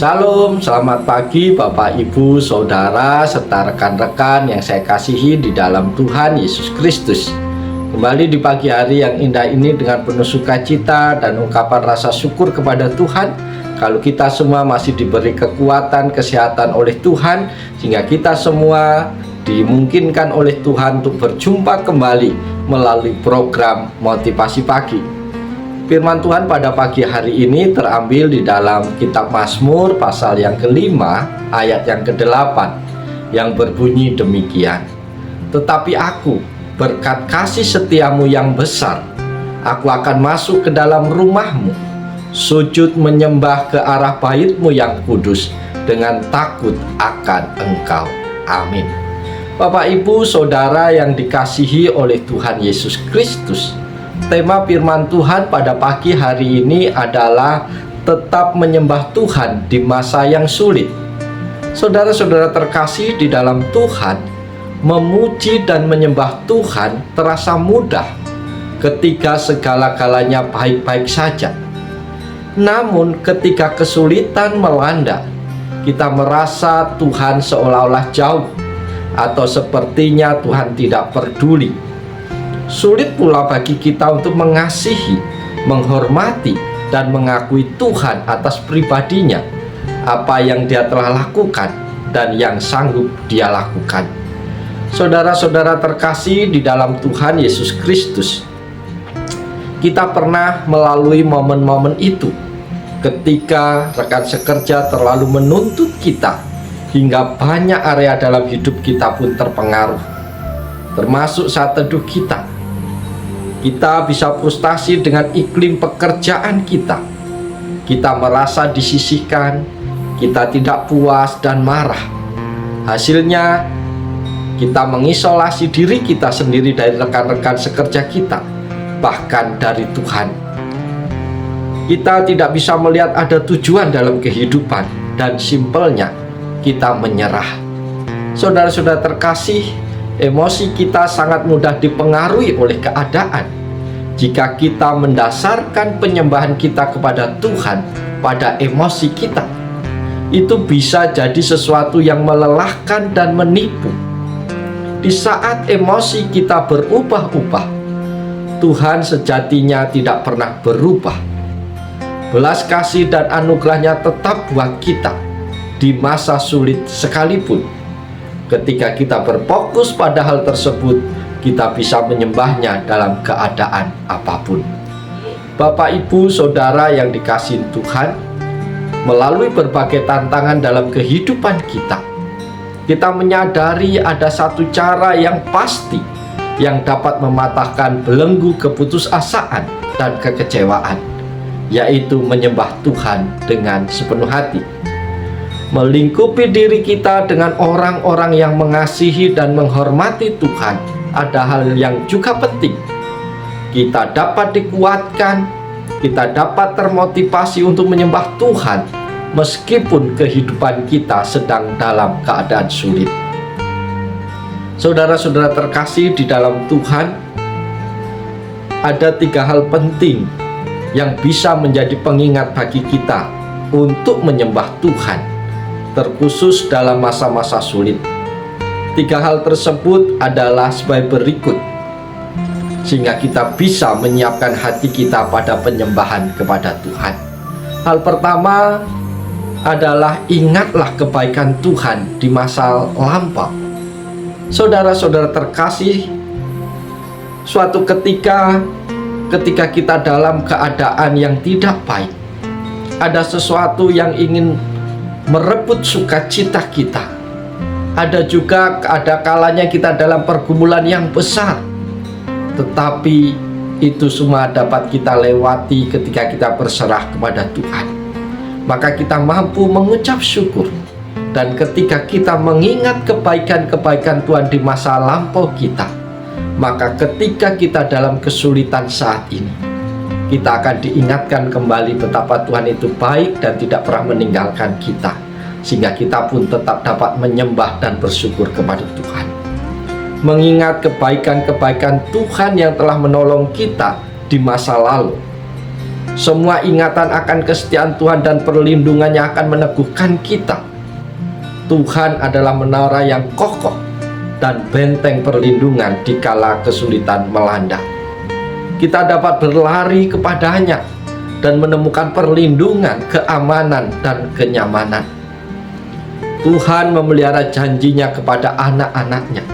Salam, selamat pagi Bapak, Ibu, Saudara, serta rekan-rekan yang saya kasihi di dalam Tuhan Yesus Kristus. Kembali di pagi hari yang indah ini dengan penuh sukacita dan ungkapan rasa syukur kepada Tuhan. Kalau kita semua masih diberi kekuatan, kesehatan oleh Tuhan, sehingga kita semua dimungkinkan oleh Tuhan untuk berjumpa kembali melalui program Motivasi Pagi. Firman Tuhan pada pagi hari ini terambil di dalam kitab Mazmur pasal yang kelima ayat yang ke-8 yang berbunyi demikian. Tetapi aku, berkat kasih setiamu yang besar, aku akan masuk ke dalam rumahmu, sujud menyembah ke arah bait-Mu yang kudus dengan takut akan Engkau. Amin. Bapak, Ibu, Saudara yang dikasihi oleh Tuhan Yesus Kristus, tema firman Tuhan pada pagi hari ini adalah tetap menyembah Tuhan di masa yang sulit. Saudara-saudara terkasih di dalam Tuhan, memuji dan menyembah Tuhan terasa mudah ketika segala-galanya baik-baik saja. Namun ketika kesulitan melanda, kita merasa Tuhan seolah-olah jauh atau sepertinya Tuhan tidak peduli. Sulit pula bagi kita untuk mengasihi, menghormati, dan mengakui Tuhan atas pribadinya, apa yang Dia telah lakukan dan yang sanggup Dia lakukan. Saudara-saudara terkasih di dalam Tuhan Yesus Kristus, kita pernah melalui momen-momen itu ketika rekan sekerja terlalu menuntut kita hingga banyak area dalam hidup kita pun terpengaruh, termasuk saat teduh kita. Kita bisa frustasi dengan iklim pekerjaan kita. Kita merasa disisihkan, kita tidak puas dan marah. Hasilnya, kita mengisolasi diri kita sendiri dari rekan-rekan sekerja kita, bahkan dari Tuhan. Kita tidak bisa melihat ada tujuan dalam kehidupan, dan simpelnya kita menyerah. Saudara-saudara terkasih, emosi kita sangat mudah dipengaruhi oleh keadaan. Jika kita mendasarkan penyembahan kita kepada Tuhan pada emosi kita, itu bisa jadi sesuatu yang melelahkan dan menipu. Di saat emosi kita berubah-ubah, Tuhan sejatinya tidak pernah berubah. Belas kasih dan anugerahnya tetap buat kita di masa sulit sekalipun. Ketika kita berfokus pada hal tersebut, kita bisa menyembahnya dalam keadaan apapun. Bapak, Ibu, Saudara yang dikasihi Tuhan, melalui berbagai tantangan dalam kehidupan kita, kita menyadari ada satu cara yang pasti yang dapat mematahkan belenggu keputusasaan dan kekecewaan, yaitu menyembah Tuhan dengan sepenuh hati. Melingkupi diri kita dengan orang-orang yang mengasihi dan menghormati Tuhan ada hal yang juga penting. Kita dapat dikuatkan, kita dapat termotivasi untuk menyembah Tuhan meskipun kehidupan kita sedang dalam keadaan sulit. Saudara-saudara terkasih di dalam Tuhan, ada 3 hal penting yang bisa menjadi pengingat bagi kita untuk menyembah Tuhan, terkhusus dalam masa-masa sulit. 3 hal tersebut adalah sebagai berikut, sehingga kita bisa menyiapkan hati kita pada penyembahan kepada Tuhan. Hal pertama adalah ingatlah kebaikan Tuhan di masa lampau. Saudara-saudara terkasih, suatu ketika kita dalam keadaan yang tidak baik, ada sesuatu yang ingin merebut sukacita kita. Ada juga kalanya kita dalam pergumulan yang besar, tetapi itu semua dapat kita lewati ketika kita berserah kepada Tuhan. Maka kita mampu mengucap syukur, dan ketika kita mengingat kebaikan-kebaikan Tuhan di masa lampau kita, maka ketika kita dalam kesulitan saat ini, kita akan diingatkan kembali betapa Tuhan itu baik dan tidak pernah meninggalkan kita, sehingga kita pun tetap dapat menyembah dan bersyukur kepada Tuhan. Mengingat kebaikan-kebaikan Tuhan yang telah menolong kita di masa lalu, Semua ingatan akan kesetiaan Tuhan dan perlindungannya akan meneguhkan kita. Tuhan adalah menara yang kokoh dan benteng perlindungan di kala kesulitan melanda. Kita dapat berlari kepadanya dan menemukan perlindungan, keamanan, dan kenyamanan. Tuhan memelihara janjinya kepada anak-anaknya,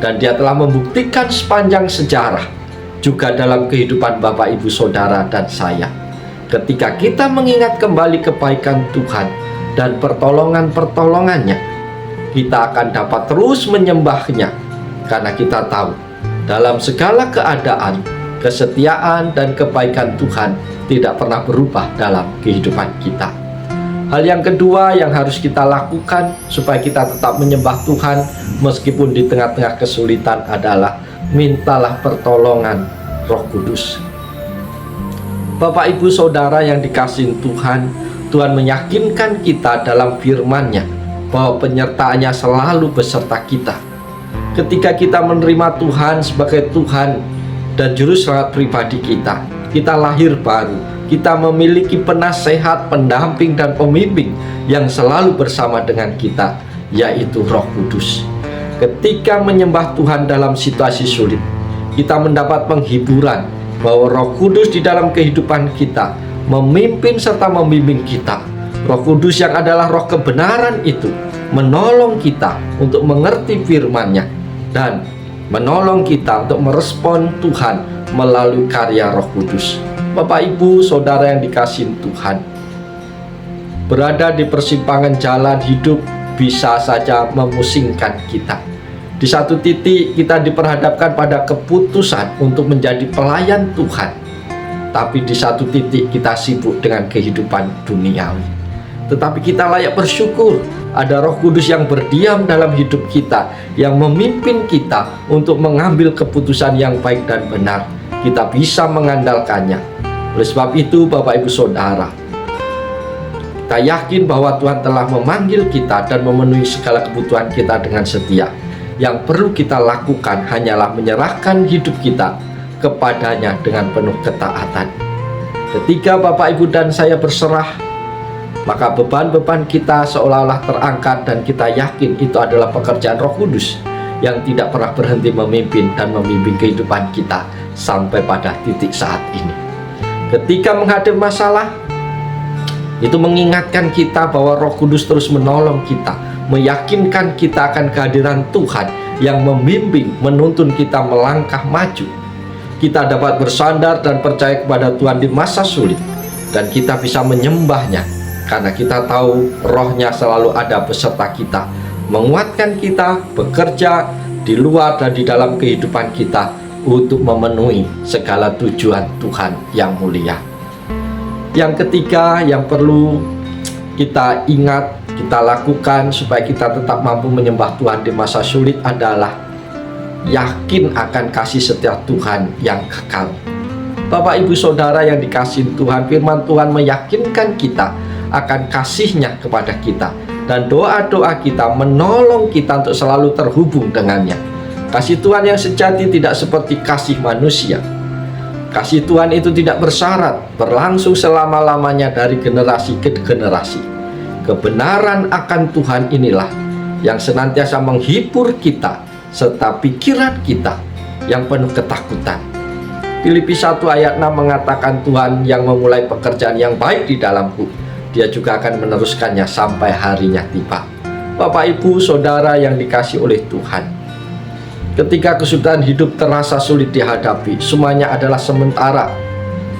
dan Dia telah membuktikan sepanjang sejarah, juga dalam kehidupan Bapak, Ibu, Saudara, dan saya. Ketika kita mengingat kembali kebaikan Tuhan dan pertolongan-pertolongannya, kita akan dapat terus menyembahnya, karena kita tahu dalam segala keadaan, kesetiaan dan kebaikan Tuhan tidak pernah berubah dalam kehidupan kita. Hal yang kedua yang harus kita lakukan supaya kita tetap menyembah Tuhan meskipun di tengah-tengah kesulitan adalah mintalah pertolongan Roh Kudus. Bapak, Ibu, Saudara yang dikasihi Tuhan, Tuhan meyakinkan kita dalam firman-Nya bahwa penyertaannya selalu beserta kita. Ketika kita menerima Tuhan sebagai Tuhan dan Juru Selamat pribadi kita, kita lahir baru, kita memiliki penasehat, pendamping, dan pembimbing yang selalu bersama dengan kita, yaitu Roh Kudus. Ketika menyembah Tuhan dalam situasi sulit, kita mendapat penghiburan bahwa Roh Kudus di dalam kehidupan kita memimpin serta membimbing kita. Roh Kudus yang adalah roh kebenaran itu menolong kita untuk mengerti firman-Nya dan menolong kita untuk merespon Tuhan melalui karya Roh Kudus. Bapak, Ibu, Saudara yang dikasihi Tuhan, berada di persimpangan jalan hidup bisa saja memusingkan kita. Di satu titik kita diperhadapkan pada keputusan untuk menjadi pelayan Tuhan, tapi di satu titik kita sibuk dengan kehidupan duniawi. Tetapi kita layak bersyukur ada Roh Kudus yang berdiam dalam hidup kita, yang memimpin kita untuk mengambil keputusan yang baik dan benar. Kita bisa mengandalkannya. Oleh sebab itu, Bapak, Ibu, Saudara, kita yakin bahwa Tuhan telah memanggil kita dan memenuhi segala kebutuhan kita dengan setia. Yang perlu kita lakukan hanyalah menyerahkan hidup kita kepadanya dengan penuh ketaatan. Ketika Bapak, Ibu, dan saya berserah, maka beban-beban kita seolah-olah terangkat, dan kita yakin itu adalah pekerjaan Roh Kudus yang tidak pernah berhenti memimpin dan membimbing kehidupan kita sampai pada titik saat ini. Ketika menghadapi masalah, itu mengingatkan kita bahwa Roh Kudus terus menolong kita, meyakinkan kita akan kehadiran Tuhan yang membimbing, menuntun kita melangkah maju. Kita dapat bersandar dan percaya kepada Tuhan di masa sulit, dan kita bisa menyembahnya karena kita tahu Roh-Nya selalu ada beserta kita, menguatkan kita, bekerja di luar dan di dalam kehidupan kita untuk memenuhi segala tujuan Tuhan yang mulia. Yang ketiga yang perlu kita ingat, kita lakukan supaya kita tetap mampu menyembah Tuhan di masa sulit adalah yakin akan kasih setia Tuhan yang kekal. Bapak, Ibu, Saudara yang dikasihi Tuhan, firman Tuhan meyakinkan kita akan kasih-Nya kepada kita, dan doa-doa kita menolong kita untuk selalu terhubung dengannya. Kasih Tuhan yang sejati tidak seperti kasih manusia. Kasih Tuhan itu tidak bersyarat, berlangsung selama-lamanya dari generasi ke generasi. Kebenaran akan Tuhan inilah yang senantiasa menghibur kita serta pikiran kita yang penuh ketakutan. Filipi 1 ayat 6 mengatakan Tuhan yang memulai pekerjaan yang baik di dalamku, Dia juga akan meneruskannya sampai harinya tiba. Bapak, Ibu, Saudara yang dikasihi oleh Tuhan, ketika kesulitan hidup terasa sulit dihadapi, semuanya adalah sementara.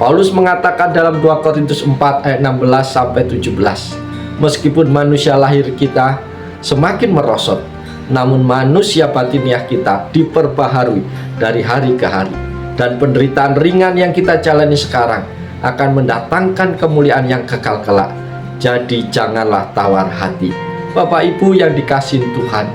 Paulus mengatakan dalam 2 Korintus 4 ayat 16 sampai 17, meskipun manusia lahir kita semakin merosot, namun manusia batiniah kita diperbaharui dari hari ke hari, dan penderitaan ringan yang kita jalani sekarang akan mendatangkan kemuliaan yang kekal kelak. Jadi janganlah tawar hati. Bapak, Ibu yang dikasihi Tuhan,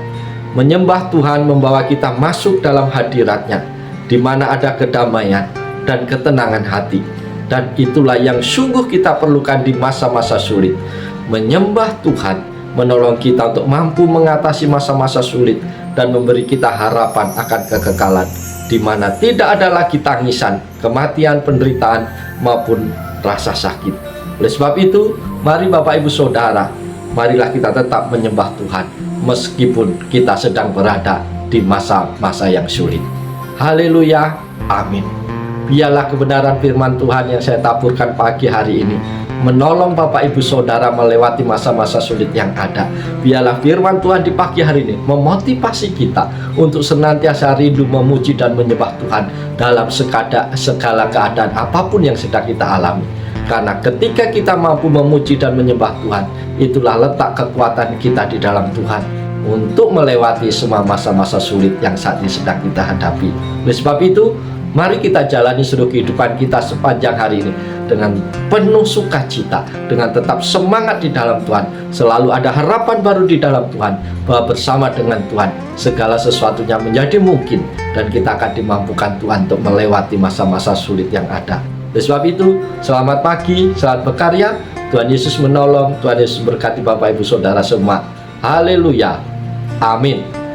menyembah Tuhan membawa kita masuk dalam hadirat-Nya, di mana ada kedamaian dan ketenangan hati. Dan itulah yang sungguh kita perlukan di masa-masa sulit. Menyembah Tuhan menolong kita untuk mampu mengatasi masa-masa sulit dan memberi kita harapan akan kekekalan, di mana tidak ada lagi tangisan, kematian, penderitaan, maupun rasa sakit. Oleh sebab itu, mari Bapak Ibu Saudara, marilah kita tetap menyembah Tuhan meskipun kita sedang berada di masa-masa yang sulit. Haleluya, amin. Biarlah kebenaran firman Tuhan yang saya taburkan pagi hari ini menolong Bapak Ibu Saudara melewati masa-masa sulit yang ada. Biarlah firman Tuhan di pagi hari ini memotivasi kita untuk senantiasa rindu memuji dan menyembah Tuhan dalam segala keadaan apapun yang sedang kita alami. Karena ketika kita mampu memuji dan menyembah Tuhan, itulah letak kekuatan kita di dalam Tuhan untuk melewati semua masa-masa sulit yang saat ini sedang kita hadapi. Oleh sebab itu, mari kita jalani seluruh kehidupan kita sepanjang hari ini dengan penuh sukacita, dengan tetap semangat di dalam Tuhan. Selalu ada harapan baru di dalam Tuhan, bahwa bersama dengan Tuhan segala sesuatunya menjadi mungkin, dan kita akan dimampukan Tuhan untuk melewati masa-masa sulit yang ada. Oleh sebab itu, selamat pagi, selamat berkarya. Tuhan Yesus menolong, Tuhan Yesus berkati Bapak Ibu Saudara semua. Haleluya, amin.